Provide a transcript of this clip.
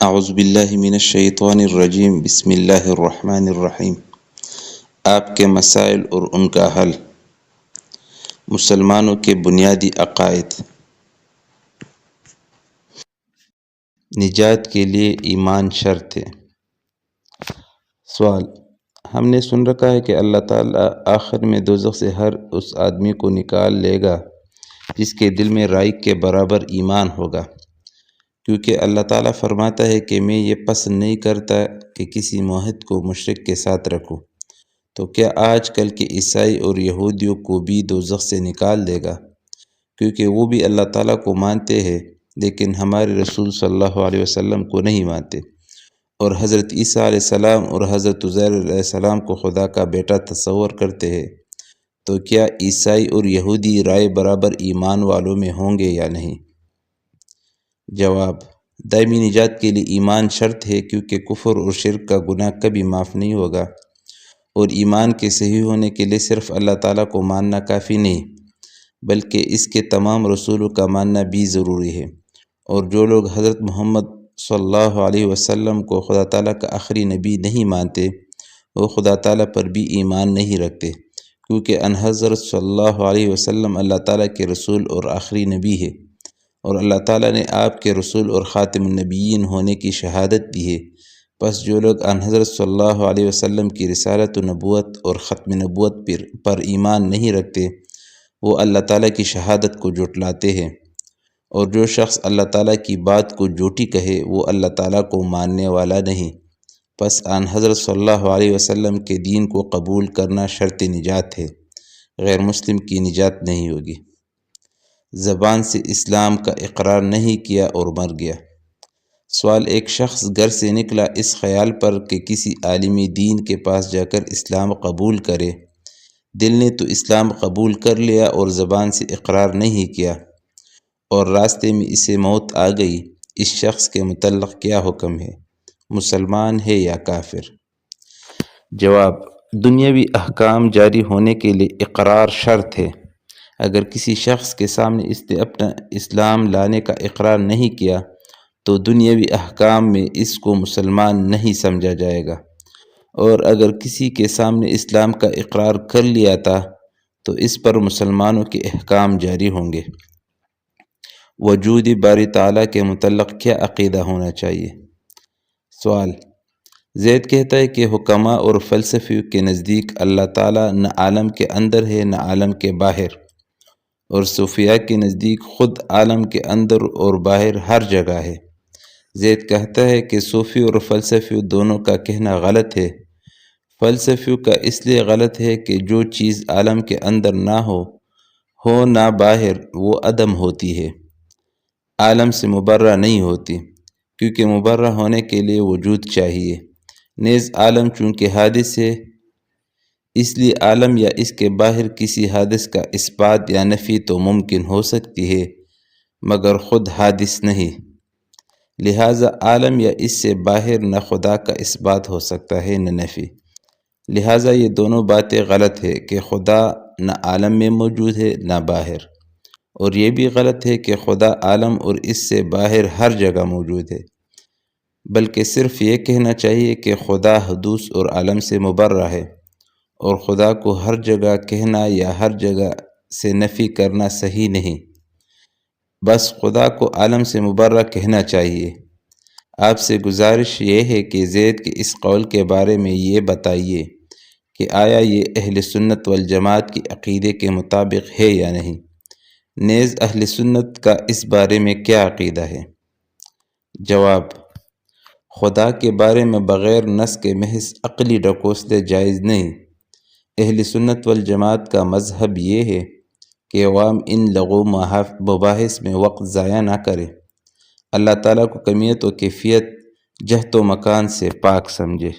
اعوذ باللہ من الشیطان الرجیم بسم اللہ الرحمن الرحیم۔ آپ کے مسائل اور ان کا حل۔ مسلمانوں کے بنیادی عقائد۔ نجات کے لیے ایمان شرط ہے۔ سوال: ہم نے سن رکھا ہے کہ اللہ تعالیٰ آخر میں دوزخ سے ہر اس آدمی کو نکال لے گا جس کے دل میں رائی کے برابر ایمان ہوگا، کیونکہ اللہ تعالیٰ فرماتا ہے کہ میں یہ پسند نہیں کرتا کہ کسی موحد کو مشرک کے ساتھ رکھوں۔ تو کیا آج کل کے عیسائی اور یہودیوں کو بھی دوزخ سے نکال دے گا؟ کیونکہ وہ بھی اللہ تعالیٰ کو مانتے ہیں لیکن ہمارے رسول صلی اللہ علیہ وسلم کو نہیں مانتے، اور حضرت عیسیٰ علیہ السلام اور حضرت عزیر علیہ السلام کو خدا کا بیٹا تصور کرتے ہیں۔ تو کیا عیسائی اور یہودی رائے برابر ایمان والوں میں ہوں گے یا نہیں؟ جواب: دائمی نجات کے لیے ایمان شرط ہے، کیونکہ کفر اور شرک کا گناہ کبھی معاف نہیں ہوگا، اور ایمان کے صحیح ہونے کے لیے صرف اللہ تعالیٰ کو ماننا کافی نہیں بلکہ اس کے تمام رسولوں کا ماننا بھی ضروری ہے۔ اور جو لوگ حضرت محمد صلی اللہ علیہ وسلم کو خدا تعالیٰ کا آخری نبی نہیں مانتے، وہ خدا تعالیٰ پر بھی ایمان نہیں رکھتے، کیونکہ ان حضرت صلی اللہ علیہ وسلم اللہ تعالیٰ کے رسول اور آخری نبی ہے، اور اللہ تعالیٰ نے آپ کے رسول اور خاتم النبیین ہونے کی شہادت دی ہے۔ پس جو لوگ ان حضرت صلی اللہ علیہ وسلم کی رسالت و نبوت اور ختم نبوت پر ایمان نہیں رکھتے، وہ اللہ تعالیٰ کی شہادت کو جھٹلاتے ہیں، اور جو شخص اللہ تعالیٰ کی بات کو جھوٹی کہے وہ اللہ تعالیٰ کو ماننے والا نہیں۔ پس ان حضرت صلی اللہ علیہ وسلم کے دین کو قبول کرنا شرط نجات ہے، غیر مسلم کی نجات نہیں ہوگی۔ زبان سے اسلام کا اقرار نہیں کیا اور مر گیا۔ سوال: ایک شخص گھر سے نکلا اس خیال پر کہ کسی عالم دین کے پاس جا کر اسلام قبول کرے۔ دل نے تو اسلام قبول کر لیا اور زبان سے اقرار نہیں کیا، اور راستے میں اسے موت آ گئی۔ اس شخص کے متعلق کیا حکم ہے؟ مسلمان ہے یا کافر؟ جواب: دنیاوی احکام جاری ہونے کے لیے اقرار شرط ہے۔ اگر کسی شخص کے سامنے اس نے اپنا اسلام لانے کا اقرار نہیں کیا تو دنیاوی احکام میں اس کو مسلمان نہیں سمجھا جائے گا، اور اگر کسی کے سامنے اسلام کا اقرار کر لیا تھا تو اس پر مسلمانوں کے احکام جاری ہوں گے۔ وجود باری تعالیٰ کے متعلق کیا عقیدہ ہونا چاہیے؟ سوال: زید کہتا ہے کہ حکماء اور فلسفیوں کے نزدیک اللہ تعالیٰ نہ عالم کے اندر ہے نہ عالم کے باہر، اور صوفیاء کے نزدیک خود عالم کے اندر اور باہر ہر جگہ ہے۔ زید کہتا ہے کہ صوفی اور فلسفیوں دونوں کا کہنا غلط ہے۔ فلسفیوں کا اس لیے غلط ہے کہ جو چیز عالم کے اندر نہ ہو نہ باہر، وہ عدم ہوتی ہے، عالم سے مبرہ نہیں ہوتی، کیونکہ مبرہ ہونے کے لیے وجود چاہیے۔ نیز عالم چونکہ حادث ہے، اس لیے عالم یا اس کے باہر کسی حادث کا اثبات یا نفی تو ممکن ہو سکتی ہے مگر خود حادث نہیں، لہٰذا عالم یا اس سے باہر نہ خدا کا اثبات ہو سکتا ہے نہ نفی۔ لہٰذا یہ دونوں باتیں غلط ہے کہ خدا نہ عالم میں موجود ہے نہ باہر، اور یہ بھی غلط ہے کہ خدا عالم اور اس سے باہر ہر جگہ موجود ہے، بلکہ صرف یہ کہنا چاہیے کہ خدا حدوث اور عالم سے مبرہ ہے، اور خدا کو ہر جگہ کہنا یا ہر جگہ سے نفی کرنا صحیح نہیں، بس خدا کو عالم سے مبرہ کہنا چاہیے۔ آپ سے گزارش یہ ہے کہ زید کے اس قول کے بارے میں یہ بتائیے کہ آیا یہ اہل سنت والجماعت کی عقیدے کے مطابق ہے یا نہیں؟ نیز اہل سنت کا اس بارے میں کیا عقیدہ ہے؟ جواب: خدا کے بارے میں بغیر نص کے محض عقلی ڈکوسلے جائز نہیں۔ اہل سنت والجماعت کا مذہب یہ ہے کہ عوام ان لغو مباحث میں وقت ضائع نہ کرے، اللہ تعالیٰ کو کمیت و کیفیت، جہت و مکان سے پاک سمجھے۔